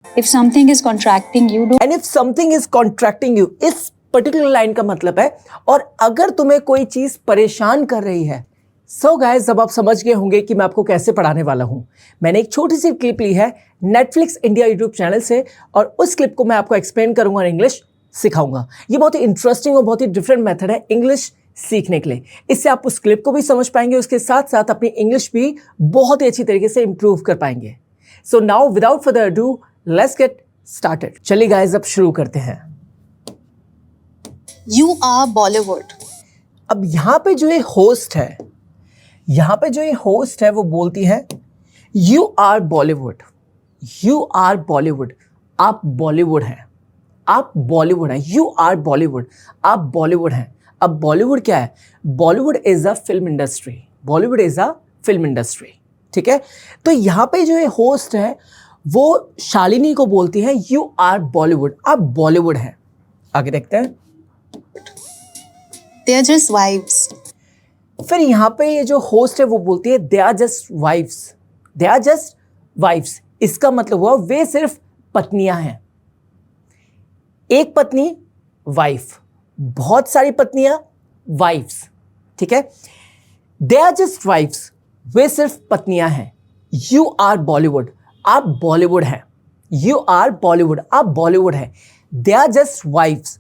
If something is contracting you, don't. And if something is contracting you, इस particular line का मतलब है और अगर तुम्हें कोई चीज परेशान कर रही है। सो गाइस, अब आप समझ गए होंगे कि मैं आपको कैसे पढ़ाने वाला हूं। मैंने एक छोटी सी क्लिप ली है नेटफ्लिक्स इंडिया यूट्यूब चैनल से और उस क्लिप को मैं आपको एक्सप्लेन करूंगा और इंग्लिश सिखाऊंगा। ये बहुत ही इंटरेस्टिंग और बहुत ही डिफरेंट मेथड है इंग्लिश सीखने के लिए। इससे आप उस क्लिप को भी समझ पाएंगे, उसके साथ साथ अपनी इंग्लिश भी बहुत ही अच्छी तरीके से इंप्रूव कर पाएंगे। So now without further ado let's get started. चलिए गाइस, अब शुरू करते हैं। You are Bollywood. अब यहाँ पे जो ये होस्ट है वो बोलती है you are Bollywood, you are Bollywood, आप बॉलीवुड हैं, आप बॉलीवुड हैं, यू आर बॉलीवुड, आप बॉलीवुड हैं। अब बॉलीवुड क्या है? Bollywood is a film industry, Bollywood is a film industry. ठीक है, तो यहाँ पे जो ये होस्ट है वो शालिनी को बोलती है यू आर बॉलीवुड, आप बॉलीवुड हैं। आगे देखते हैं। They are just wives. फिर यहाँ पे ये जो होस्ट है वो बोलती है they are just wifes, they are just wifes. इसका मतलब हुआ वे सिर्फ पत्नियां हैं। एक पत्नी वाइफ, बहुत सारी पत्नियां वाइफ्स। ठीक है, दे आर जस्ट वाइफ्स, वे सिर्फ पत्नियां हैं। यू आर बॉलीवुड, आप बॉलीवुड हैं। यू आर बॉलीवुड, आप बॉलीवुड हैं। दे आर जस्ट वाइफ्स,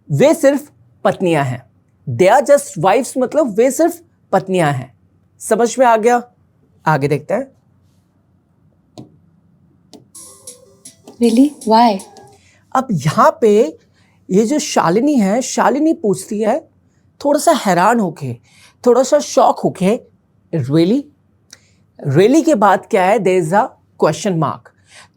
वे सिर्फ पत्नियां हैं। दे आर जस्ट वाइफ्स मतलब वे सिर्फ पत्नियां हैं। समझ में आ गया? आगे देखते हैं। Really? Why? अब यहां पे ये जो शालिनी है, शालिनी पूछती है थोड़ा सा हैरान होके, थोड़ा सा शॉक होके, रियली? रियली के बाद क्या है? There is a question mark.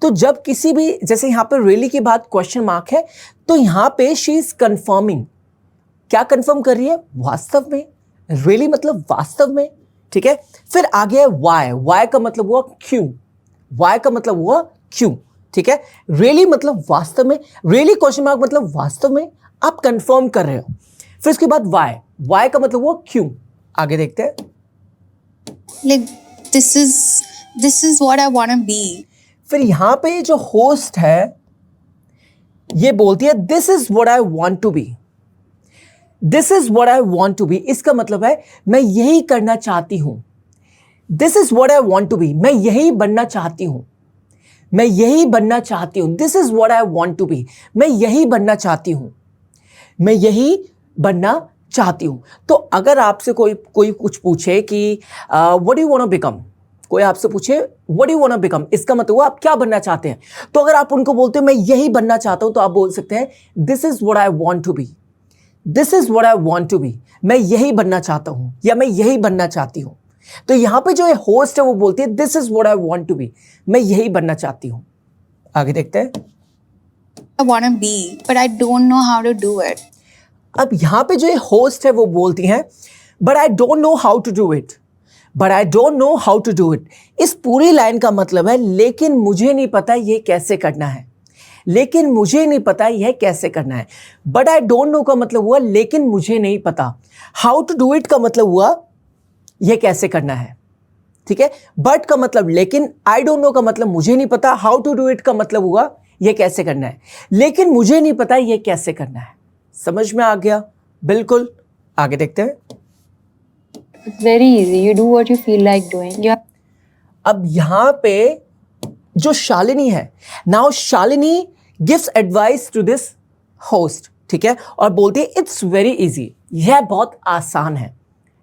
तो जब किसी भी, जैसे यहां पे रियली के बाद क्वेश्चन मार्क है, तो यहां पे शी इज कंफर्मिंग। क्या कंफर्म कर रही है? वास्तव में। रियली मतलब वास्तव में। ठीक है, फिर आगे है वाई। वाई का मतलब हुआ क्यों, वाई का मतलब हुआ क्यों। ठीक है, रियली मतलब वास्तव में, रियली क्वेश्चन मार्क मतलब वास्तव में आप कंफर्म कर रहे हो। फिर उसके बाद वाई, वाई का मतलब हुआ क्यों। आगे देखते हैं। Like this is what I want to be. फिर यहां पे जो होस्ट है ये बोलती है this is what I want to be, this is what I want to be. इसका मतलब है मैं यही करना चाहती हूं। This is what I want to be, मैं यही बनना चाहती हूं, मैं यही बनना चाहती हूं। This is what I want to be, मैं यही बनना चाहती हूं, मैं यही बनना चाहती हूं। तो अगर आपसे कोई कुछ पूछे कि what do you want to become, कोई आपसे पूछे what do you want to become, इसका मतलब आप क्या बनना चाहते हैं। तो अगर आप उनको बोलते हो मैं यही बनना चाहता हूं, तो आप बोल सकते हैं this is what I want to be, this is what I want to be, मैं यही बनना चाहता हूं या मैं यही बनना चाहती हूं। तो यहां पे जो होस्ट है वो बोलती है this is what I want to be, मैं यही बनना चाहती हूं। आगे देखते हैं। I want to be, but I don't know how to do it. अब यहां पे जो होस्ट है वो बोलती हैं but I don't know how to do it, but I don't know how to do it. इस पूरी लाइन का मतलब है लेकिन मुझे नहीं पता ये कैसे करना है, लेकिन मुझे नहीं पता यह कैसे करना है। बट आई डोंट नो का मतलब हुआ लेकिन मुझे नहीं पता। हाउ टू डू इट का मतलब हुआ यह कैसे करना है। ठीक है, बट का मतलब लेकिन, आई डोंट नो का मतलब मुझे नहीं पता, हाउ टू डू इट का मतलब हुआ यह कैसे करना है, लेकिन मुझे नहीं पता यह कैसे करना है। समझ में आ गया? बिल्कुल। आगे देखते हैं। It's very easy. You do what you feel like doing. अब यहां पे जो शालिनी है, now Shalini gives advice to this host. ठीक है, और बोलती है इट्स वेरी इजी, यह बहुत आसान है।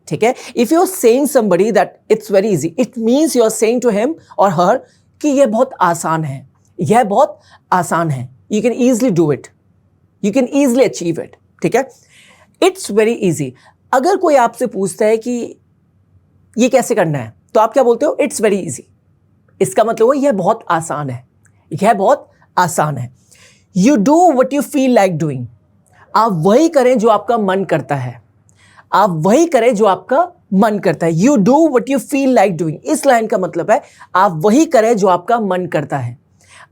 ठीक है, if you are saying somebody that it's very easy, it means you are saying to him or her कि यह बहुत आसान है, यह बहुत आसान है। You can easily do it, you can easily achieve it. ठीक है, इट्स वेरी इजी। अगर कोई आपसे पूछता है कि ये कैसे करना है, तो आप क्या बोलते हो? It's very easy. इसका मतलब हो यह बहुत आसान है, यह बहुत आसान है। You do what you feel like doing, आप वही करें जो आपका मन करता है, आप वही करें जो आपका मन करता है। You do what you feel like doing, इस लाइन का मतलब है आप वही करें जो आपका मन करता है,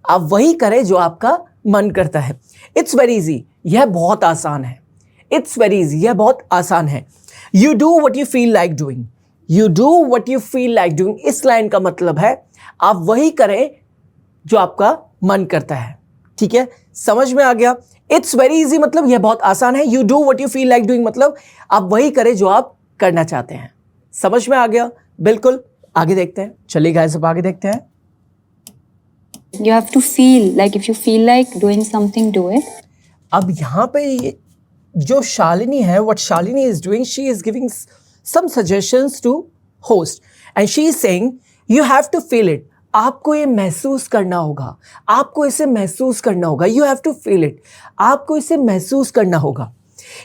आप वही करें जो आपका मन करता है। इट्स वेरी इजी, यह बहुत आसान है। इट्स वेरी इजी, यह बहुत आसान है। You do what you feel like doing, you do what you feel like doing, इस लाइन का मतलब है आप वही करें जो आपका मन करता है, ठीक है, समझ में आ गया। इट्स वेरी इजी मतलब यह बहुत आसान है। You do what you feel like doing मतलब आप वही करें जो आप करना चाहते हैं। समझ में आ गया? बिल्कुल। आगे देखते हैं, चलिए गाइस अब आगे देखते हैं। You have to feel like if you feel like doing something, do it. अब यहाँ पे जो शालिनी है, what Shalini is doing, she is giving some suggestions to host and she is saying you have to feel it. आपको ये महसूस करना होगा, आपको इसे महसूस करना होगा। You have to feel it. आपको इसे महसूस करना होगा।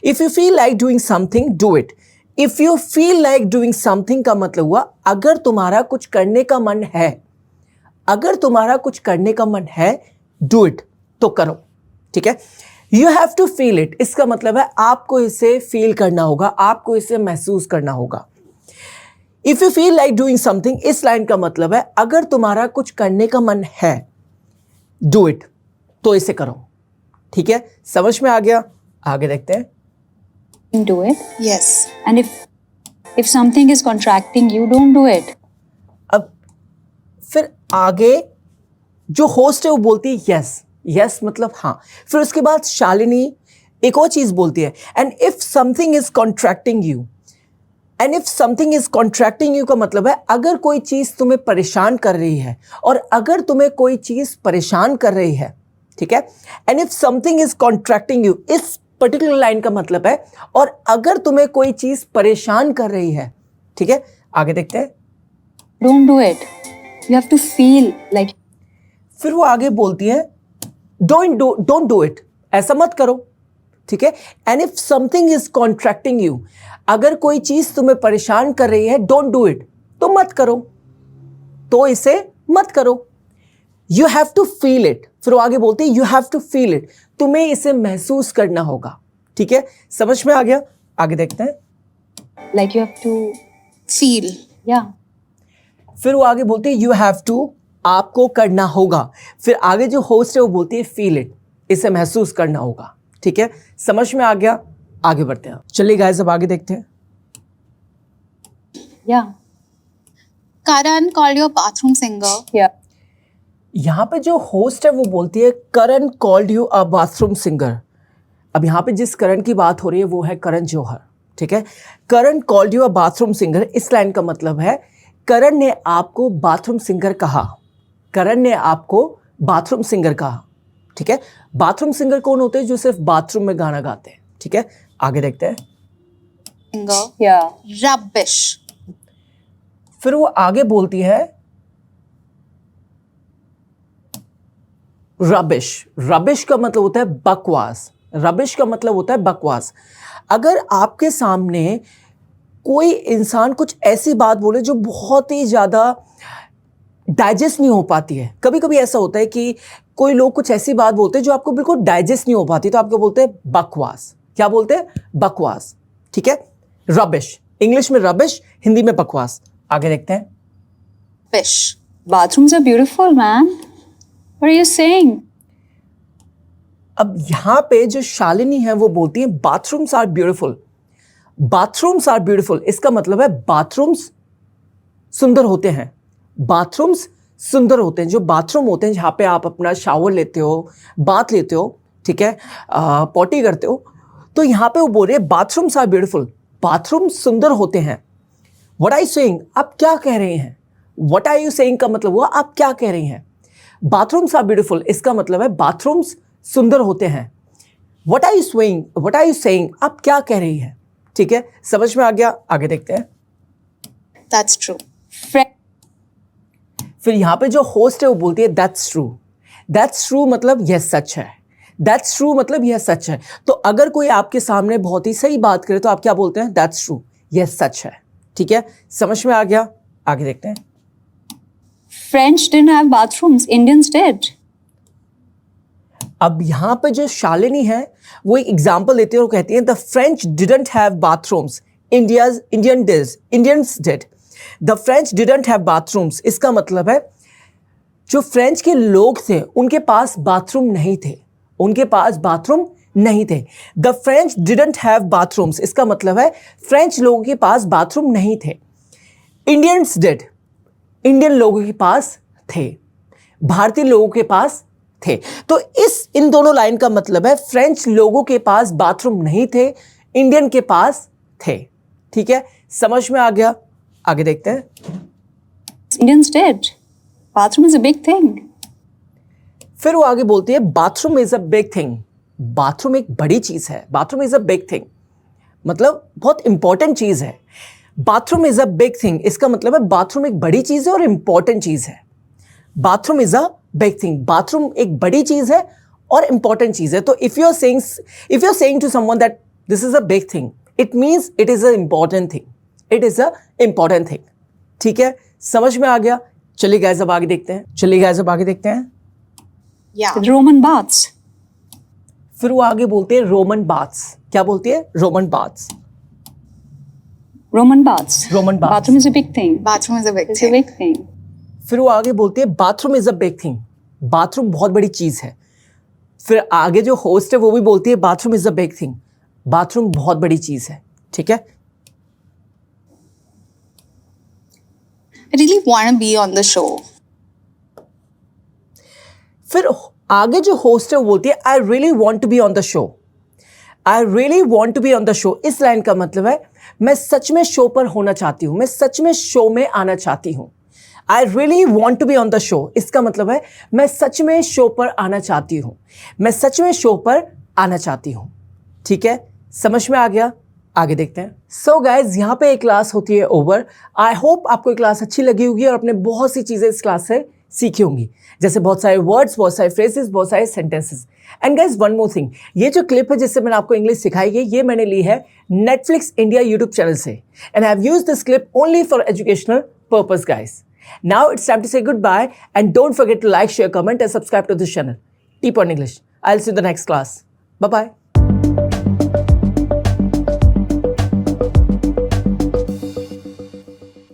If you feel like doing something, do it. If you feel like doing something का मतलब हुआ अगर तुम्हारा कुछ करने का मन है, अगर तुम्हारा कुछ करने का मन है, डू इट, तो करो, ठीक है। You have to feel it, इसका मतलब है आपको इसे फील करना होगा, आपको इसे महसूस करना होगा। If you feel like doing something, इस लाइन का मतलब है अगर तुम्हारा कुछ करने का मन है, डू इट, तो इसे करो, ठीक है। समझ में आ गया? आगे देखते हैं। Do it. Yes. And if something is contracting you, don't do it. अब फिर आगे जो होस्ट है वो बोलती है यस, यस मतलब हाँ। फिर उसके बाद शालिनी एक और चीज बोलती है, and if something is contracting you, and if something is contracting you का मतलब है अगर कोई चीज तुम्हें परेशान कर रही है, और अगर तुम्हें कोई चीज परेशान कर रही है, ठीक है। And if something is contracting you, इस पर्टिकुलर लाइन का मतलब है और अगर तुम्हें कोई चीज परेशान कर रही है, ठीक है। आगे देखते हैं। Don't do it. You have to feel like. फिर वो आगे बोलती है डोंट डू इट, ऐसा मत करो, ठीक है। And if something is contracting you, अगर कोई चीज तुम्हें परेशान कर रही है, डोंट डू इट, तो मत करो, तो इसे मत करो। You have to feel it. फिर वो आगे बोलती है you have to feel it, तुम्हें इसे महसूस करना होगा, ठीक है। समझ में आ गया? आगे देखते हैं। Like you have to. Feel. Yeah. फिर वो आगे बोलती है यू हैव टू, आपको करना होगा। फिर आगे जो होस्ट है वो बोलती है फील इट, इसे महसूस करना होगा, ठीक है। समझ में आ गया? आगे बढ़ते हैं। चलिए गाइस अब आगे देखते हैं। Yeah. Karan called your bathroom singer. Yeah. यहाँ पे जो होस्ट है वो बोलती है Karan called you a bathroom singer. अब यहाँ पे जिस करण की बात हो रही है वो है करण जौहर, ठीक है। Karan called you a bathroom singer, इस लाइन का मतलब है करण ने आपको बाथरूम सिंगर कहा, करण ने आपको बाथरूम सिंगर कहा, ठीक है। बाथरूम सिंगर कौन होते हैं? जो सिर्फ बाथरूम में गाना गाते हैं, ठीक है। आगे देखते हैं। Singer. Yeah. Rubbish. फिर वो आगे बोलती है रबिश। रबिश का मतलब होता है बकवास, रबिश का मतलब होता है बकवास। अगर आपके सामने कोई इंसान कुछ ऐसी बात बोले जो बहुत ही ज़्यादा डाइजेस्ट नहीं हो पाती है, कभी कभी ऐसा होता है कि कोई लोग कुछ ऐसी बात बोलते हैं जो आपको बिल्कुल डाइजेस्ट नहीं हो पाती, तो आपको बोलते हैं बकवास। क्या बोलते हैं? बकवास, ठीक है। रबिश, इंग्लिश में रबिश, हिंदी में बकवास। आगे देखते हैं। Rubbish. Bathrooms are beautiful, man. What are you saying? अब यहां पे जो शालिनी है वो बोलती है bathrooms are beautiful. Bathrooms are beautiful, इसका मतलब है बाथरूम्स सुंदर होते हैं, बाथरूम्स सुंदर होते हैं। जो बाथरूम होते हैं जहाँ पे आप अपना शावर लेते हो, बाथ लेते हो, ठीक है, पॉटी करते हो, तो यहाँ पे वो बोल रहे हैं बाथरूम्स आर ब्यूटीफुल, बाथरूम सुंदर होते हैं। व्हाट आर यू सेइंग, आप क्या कह रहे हैं? व्हाट आर यू सेइंग का मतलब हुआ आप क्या कह रही हैं। बाथरूम्स आर ब्यूटीफुल, इसका मतलब है बाथरूम्स सुंदर होते हैं। What are you saying, what are you saying, आप क्या कह रही हैं, ठीक है। समझ में आ गया? आगे देखते हैं। That's true. फिर यहाँ पे जो होस्ट है वो बोलती है दैट्स ट्रू। दैट्स ट्रू मतलब यह सच है, दैट्स ट्रू मतलब यह सच है। तो अगर कोई आपके सामने बहुत ही सही बात करे तो आप क्या बोलते हैं? दैट्स ट्रू, यह सच है, ठीक है। समझ में आ गया? आगे देखते हैं। French didn't have bathrooms, Indians did. अब यहाँ पे जो शालिनी है वो एक एग्जाम्पल देती है और कहती है the French didn't have bathrooms, Indians did. The French didn't have bathrooms, इसका मतलब है जो फ्रेंच के लोग थे उनके पास बाथरूम नहीं थे, उनके पास बाथरूम नहीं थे। The French didn't have bathrooms, इसका मतलब है फ्रेंच लोगों के पास बाथरूम नहीं थे। इंडियंस डिड, इंडियन लोगों के पास थे, भारतीय लोगों के पास थे। तो इन दोनों लाइन का मतलब है फ्रेंच लोगों के पास बाथरूम नहीं थे, इंडियन के पास थे। ठीक है, समझ में आ गया? आगे देखते हैं। Indians did. Bathroom is a big thing. फिर वो आगे बोलती है bathroom is a big thing. Bathroom एक बड़ी चीज है, bathroom is a big thing, मतलब बहुत इंपॉर्टेंट चीज है। Bathroom is a big thing, इसका मतलब है बाथरूम एक बड़ी चीज है और इंपॉर्टेंट चीज है। Bathroom is a big thing, bathroom एक बड़ी चीज है और इंपॉर्टेंट चीज है। तो if you are saying to someone that this is a big thing, it means it is a important thing, it is a important thing. ठीक है, समझ में आ गया? चलिए गाइस अब आगे देखते हैं। Yeah. The Roman baths. फिर वो आगे बोलते हैं रोमन बाथ्स। क्या बोलती है? Roman baths. Roman baths. Roman baths. Bathroom is a big thing. Bathroom is a big It's a thing. big thing. फिर वो आगे बोलती है bathroom is a big thing, bathroom बहुत बड़ी चीज है। फिर आगे जो होस्ट है वो भी बोलती है bathroom is a big thing, bathroom बहुत बड़ी चीज है। ठीक है, I really want to be on the show. फिर आगे जो होस्ट है वो बोलती है I really want to be on the show. I really want to be on the show, इस लाइन का मतलब है मैं सच में शो पर होना चाहती हूँ, मैं सच में शो में आना चाहती हूँ। I really want to be on the show, इसका मतलब है मैं सच में शो पर आना चाहती हूँ, मैं सच में शो पर आना चाहती हूँ। ठीक है, समझ में आ गया? आगे देखते हैं। सो गाइज, यहाँ पे एक क्लास होती है ओवर। आई होप आपको ये क्लास अच्छी लगी होगी और आपने बहुत सी चीज़ें इस क्लास से सीखी होंगी, जैसे बहुत सारे वर्ड्स, बहुत सारे फ्रेजेस, बहुत सारे sentences. And guys one more thing, ये जो क्लिप है जिससे मैंने आपको इंग्लिश सिखाई है, ये मैंने ली है नेटफ्लिक्स इंडिया यूट्यूब चैनल से। And I have used this clip only for educational purpose guys. Now it's time to say good bye and don't forget to like, share, comment and subscribe to this channel tip on English. I will see you in the next class. Bye bye.